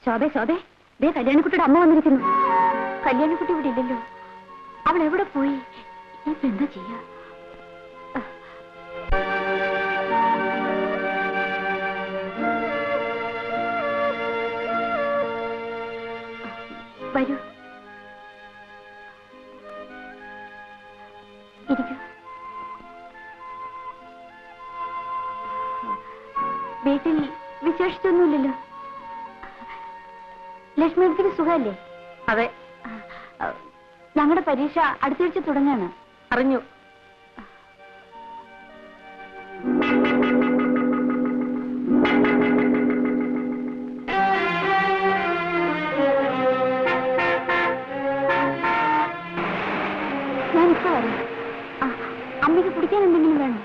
ശോഭേ ശോഭേ, ദേ കല്യാണിക്കുട്ടിയുടെ അമ്മ വന്നിരിക്കുന്നു. കല്യാണിക്കുട്ടി ഇവിടെ ഇല്ലല്ലോ. അവൾ എവിടെ പോയി? ഇപ്പൊ എന്താ ചെയ്യാ? വരൂ, ഇരിക്കൂ. വീട്ടിൽ വിശേഷിച്ചൊന്നുമില്ലല്ലോ. ലക്ഷ്മിക്ക് സുഖമല്ലേ? അതെ. ഞങ്ങളുടെ പരീക്ഷ അടുത്താഴ്ച തുടങ്ങാണ്. അറിഞ്ഞു. ഞാനിപ്പോ വരാം. അമ്മയ്ക്ക് കുടിക്കാൻ എന്തെങ്കിലും വേണോ?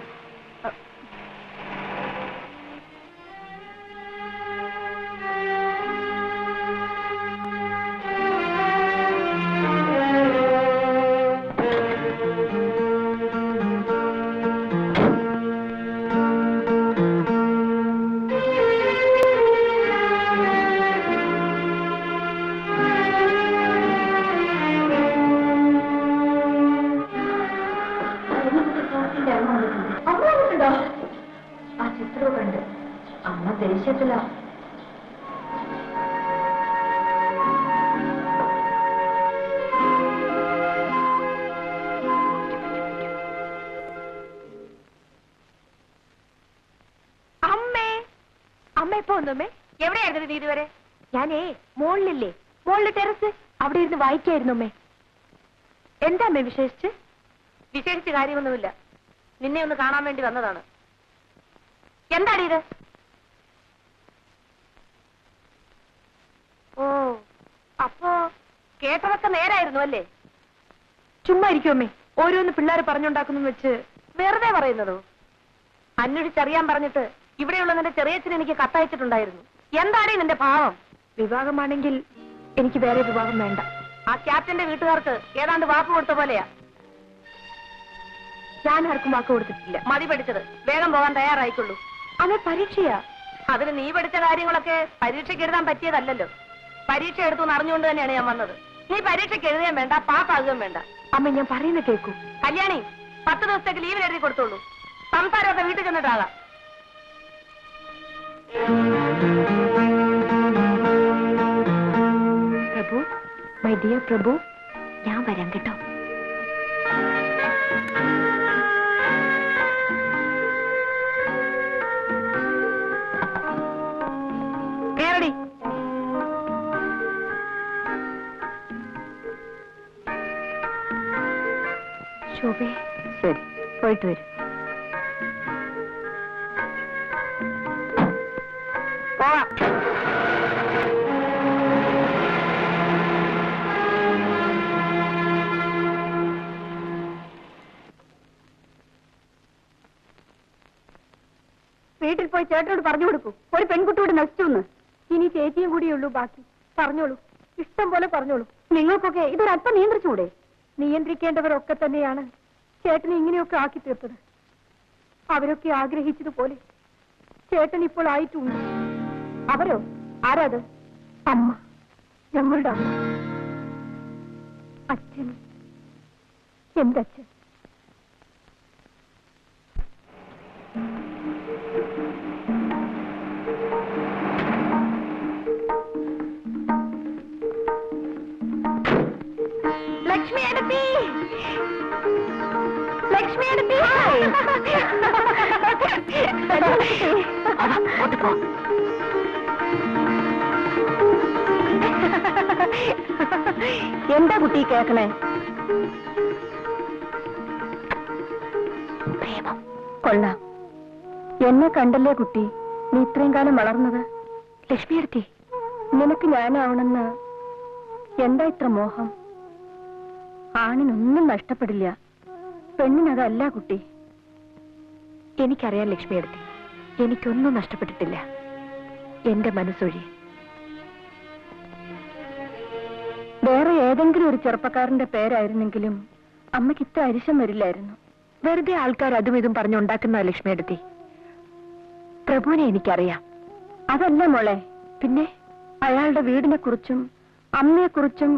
ആ ചിത്രവും കണ്ട് അമ്മ ദേഷ്യത്തില്ല. അമ്മ എപ്പോ വന്നമ്മേ? എവിടെയായിരുന്നു നീ ഇതുവരെ? ഞാനേ മോളിലില്ലേ, മോളിലെ ടെറസ് അവിടെ ഇരുന്ന് വായിക്കായിരുന്നു അമ്മേ. എന്താ അമ്മേ വിശേഷിച്ച്? വിശേഷിച്ച് കാര്യമൊന്നുമില്ല. നിന്നെ ഒന്ന് കാണാൻ വേണ്ടി വന്നതാണ്. എന്താണ് ഇത്? ഓ, അപ്പോ കേട്ടതൊക്കെ നേരായിരുന്നു അല്ലേ? ചുമ്മാ ഇരിക്കും അമ്മേ. ഓരോന്ന് പിള്ളേർ പറഞ്ഞുണ്ടാക്കുന്നു വെച്ച് വെറുതെ പറയുന്നതോ? അന്വേഷിച്ചറിയാൻ പറഞ്ഞിട്ട് ഇവിടെയുള്ള നിന്റെ ചെറിയച്ഛൻ എനിക്ക് കത്തയച്ചിട്ടുണ്ടായിരുന്നു. എന്താണ് നിന്റെ ഭാവം? വിവാഹമാണെങ്കിൽ എനിക്ക് വേറെ വിവാഹം വേണ്ട. ആ ക്യാപ്റ്റന്റെ വീട്ടുകാർക്ക് ഏതാണ്ട് വാക്ക് കൊടുത്ത പോലെയാ. ഞാൻ ആർക്കും വാക്ക് കൊടുത്തിട്ടില്ല. മതി പഠിച്ചത്. വേഗം പോകാൻ തയ്യാറായിക്കൊള്ളൂ. അതെ, പരീക്ഷയാ. അതിന് നീ പഠിച്ച കാര്യങ്ങളൊക്കെ പരീക്ഷയ്ക്ക് എഴുതാൻ പറ്റിയതല്ലല്ലോ. പരീക്ഷ എടുത്തു അറിഞ്ഞുകൊണ്ട് തന്നെയാണ് ഞാൻ വന്നത്. നീ പരീക്ഷയ്ക്ക് എഴുതാൻ വേണ്ട, പാസ്സാകുകയും വേണ്ട. അമ്മ ഞാൻ പറയുന്നത് കേൾക്കൂ. കല്യാണി, 10 ദിവസത്തേക്ക് ലീവിൽ എഴുതി കൊടുത്തോളൂ. സംസാരമൊക്കെ വീട്ടിൽ ചെന്നിട്ടാകാം. പ്രഭു, മൈ ഡിയർ പ്രഭു, ഞാൻ വരാം കേട്ടോ. കേരടി. ശോഭേ, ശരി, പോയിട്ട് വരും. വീട്ടിൽ പോയി ചേട്ടനോട് പറഞ്ഞു കൊടുക്കൂ, ഒരു പെൺകുട്ടിയോട് നശിച്ചു. ഇനി ചേച്ചിയും കൂടിയുള്ളൂ ബാക്കി. പറഞ്ഞോളൂ, ഇഷ്ടം പോലെ പറഞ്ഞോളൂ. നിങ്ങൾക്കൊക്കെ ഇതൊരല്പം നിയന്ത്രിച്ചുകൂടെ? നിയന്ത്രിക്കേണ്ടവരൊക്കെ തന്നെയാണ് ചേട്ടനെ ഇങ്ങനെയൊക്കെ ആക്കി തീർത്തത്. അവരൊക്കെ ആഗ്രഹിച്ചതുപോലെ ചേട്ടൻ ഇപ്പോൾ ആയിട്ടുണ്ട്. അവരോ? ആരാത്? അമ്മ, ഞങ്ങളുടെ അമ്മ. അച്ഛൻ, എന്തച്ഛൻ? ലക്ഷ്മി എടുത്തി, ലക്ഷ്മി എടുത്തി. എന്താ കുട്ടി കേക്കണേ? പ്രേമം. കൊള്ളാം. എന്നെ കണ്ടല്ലേ കുട്ടി നീ ഇത്രയും കാലം വളർന്നത്? ലക്ഷ്മി എടുത്തി, നിനക്ക് ഞാനാവണമെന്ന് എന്താ ഇത്ര മോഹം? ആണിനൊന്നും നഷ്ടപ്പെടില്ല, പെണ്ണിനതല്ല കുട്ടി. എനിക്കറിയാം ലക്ഷ്മി എടുത്തി, എനിക്കൊന്നും നഷ്ടപ്പെട്ടിട്ടില്ല, എന്റെ മനസ്സൊഴി. വേറെ ഏതെങ്കിലും ഒരു ചെറുപ്പക്കാരന്റെ പേരായിരുന്നെങ്കിലും അമ്മയ്ക്ക് ഇത്ര അരിശം വരില്ലായിരുന്നു. വെറുതെ ആൾക്കാർ അതും ഇതും പറഞ്ഞുണ്ടാക്കുന്ന ലക്ഷ്മി എടുത്തി. പ്രഭുവിനെ എനിക്കറിയാം. അതല്ല മോളെ, പിന്നെ അയാളുടെ വീടിനെ കുറിച്ചും അമ്മയെക്കുറിച്ചും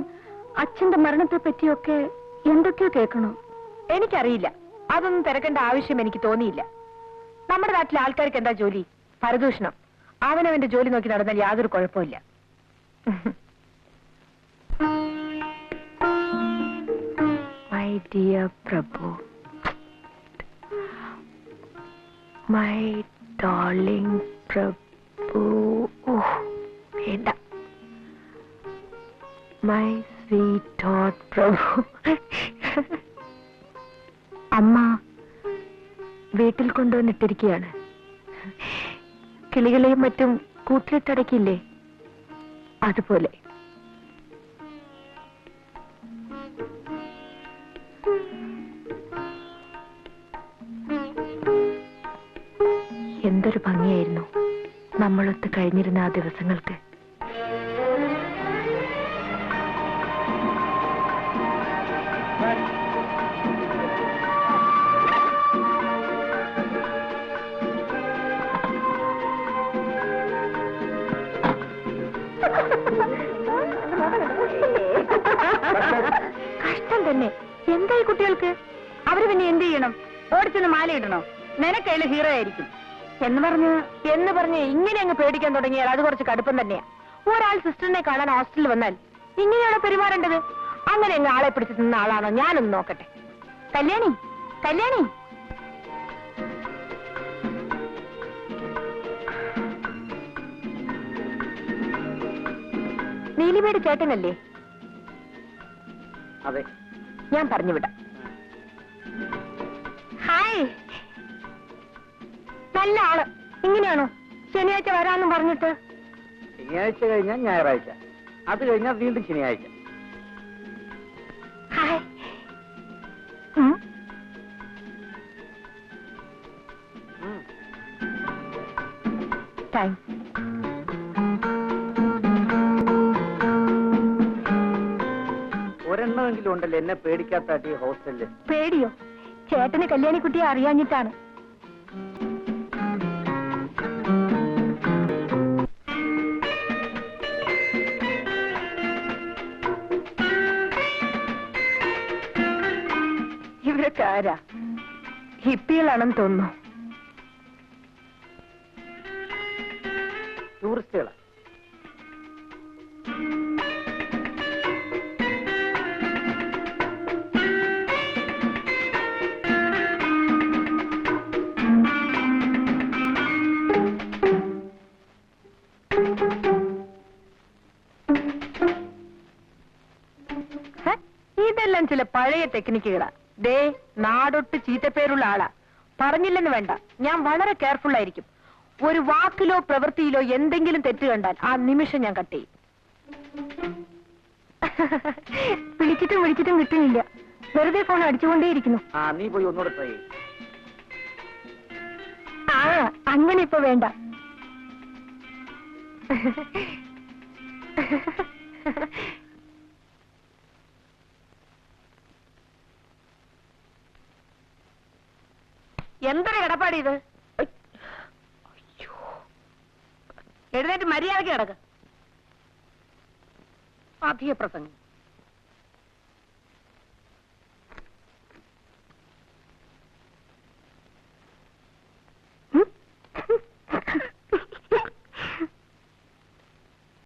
അച്ഛന്റെ മരണത്തെ പറ്റിയൊക്കെ എന്തൊക്കെയോ കേൾക്കണോ? എനിക്കറിയില്ല. അതൊന്നും തിരക്കേണ്ട ആവശ്യം എനിക്ക് തോന്നിയില്ല. നമ്മുടെ നാട്ടിലെ ആൾക്കാർക്ക് എന്താ ജോലി? പരദൂഷണം. അവനവന്റെ ജോലി നോക്കി നടന്നാൽ യാതൊരു കുഴപ്പമില്ല. My dear Prabhu, my darling Prabhu, വേണ്ട, മൈ സ്വീറ്റ് ഹോട്ട് പ്രഭു. അമ്മ വീട്ടിൽ കൊണ്ടുവന്നിട്ടിരിക്കുകയാണ്. കിളികളെയും മറ്റും കൂട്ടിലിട്ടടക്കില്ലേ, അതുപോലെ. എന്തൊരു ഭംഗിയായിരുന്നു നമ്മളൊത്ത് കഴിഞ്ഞിരുന്ന ആ ദിവസങ്ങൾക്ക്. കഷ്ടം തന്നെ. എന്തായി കുട്ടികൾക്ക്? അവര് പിന്നെ എന്ത് ചെയ്യണം? ഓടിച്ചൊന്ന് മാലയിടണോ? നിനക്കതിൽ ഹീറോ ആയിരിക്കും എന്ന് പറഞ്ഞ് ഇങ്ങനെ അങ്ങ് പേടിക്കാൻ തുടങ്ങിയാൽ അത് കുറച്ച് കടുപ്പം തന്നെയാ. ഒരാൾ സിസ്റ്ററിനെ കാണാൻ ഹോസ്റ്റലിൽ വന്നാൽ ഇങ്ങനെയാണോ പെരുമാറേണ്ടത്? അങ്ങനെ അങ്ങ് ആളെ പിടിച്ച് നിന്ന ആളാണോ? ഞാനൊന്ന് നോക്കട്ടെ. കല്യാണി, കല്യാണി, നീലിമയുടെ ചേട്ടനല്ലേ? അതെ, ഞാൻ പറഞ്ഞു വിടാം. ഹായ്, നല്ല ആള്. ഇങ്ങനെയാണോ ശനിയാഴ്ച വരാമെന്നും പറഞ്ഞിട്ട്? ശനിയാഴ്ച കഴിഞ്ഞാൽ ഞായറാഴ്ച, അത് കഴിഞ്ഞാൽ വീണ്ടും ശനിയാഴ്ച. ഹായ്. താങ്ക്സ്. ഒരെണ്ണമെങ്കിലും ഉണ്ടല്ലോ എന്നെ പേടിക്കാത്ത ഹോസ്റ്റലില്. പേടിയോ? ചേട്ടന് കല്യാണിക്കുട്ടിയെ അറിയാഞ്ഞിട്ടാണ്. ഇവരൊക്കെ ആരാ? ഹിപ്പികളാണെന്ന് തോന്നുന്നു. ടൂറിസ്റ്റുകളാ. ഇതെല്ലാം ചില പഴയ ടെക്നിക്കുകളാ. ദേ, നാടൊട്ട് ചീത്തപ്പേരുള്ള ആളാ. പറഞ്ഞില്ലെന്ന് വേണ്ട, ഞാൻ വളരെ കെയർഫുൾ ആയിരിക്കും. ഒരു വാക്കിലോ പ്രവൃത്തിയിലോ എന്തെങ്കിലും തെറ്റ് കണ്ടാൽ ആ നിമിഷം ഞാൻ കട്ട് ചെയ്യും. വിളിച്ചിട്ടും കിട്ടുന്നില്ല. വെറുതെ ഫോൺ അടിച്ചുകൊണ്ടേയിരിക്കുന്നു. നീ പോയി ഒന്നുകൂടെ ട്രൈ ചെയ്യും. അങ്ങനെ ഇപ്പൊ വേണ്ട. എന്തൊരു കിടപ്പാടി ഇത്? എഴുന്നേറ്റ് മര്യാദയ്ക്ക് കിടക്ക്. അധിക പ്രസംഗം.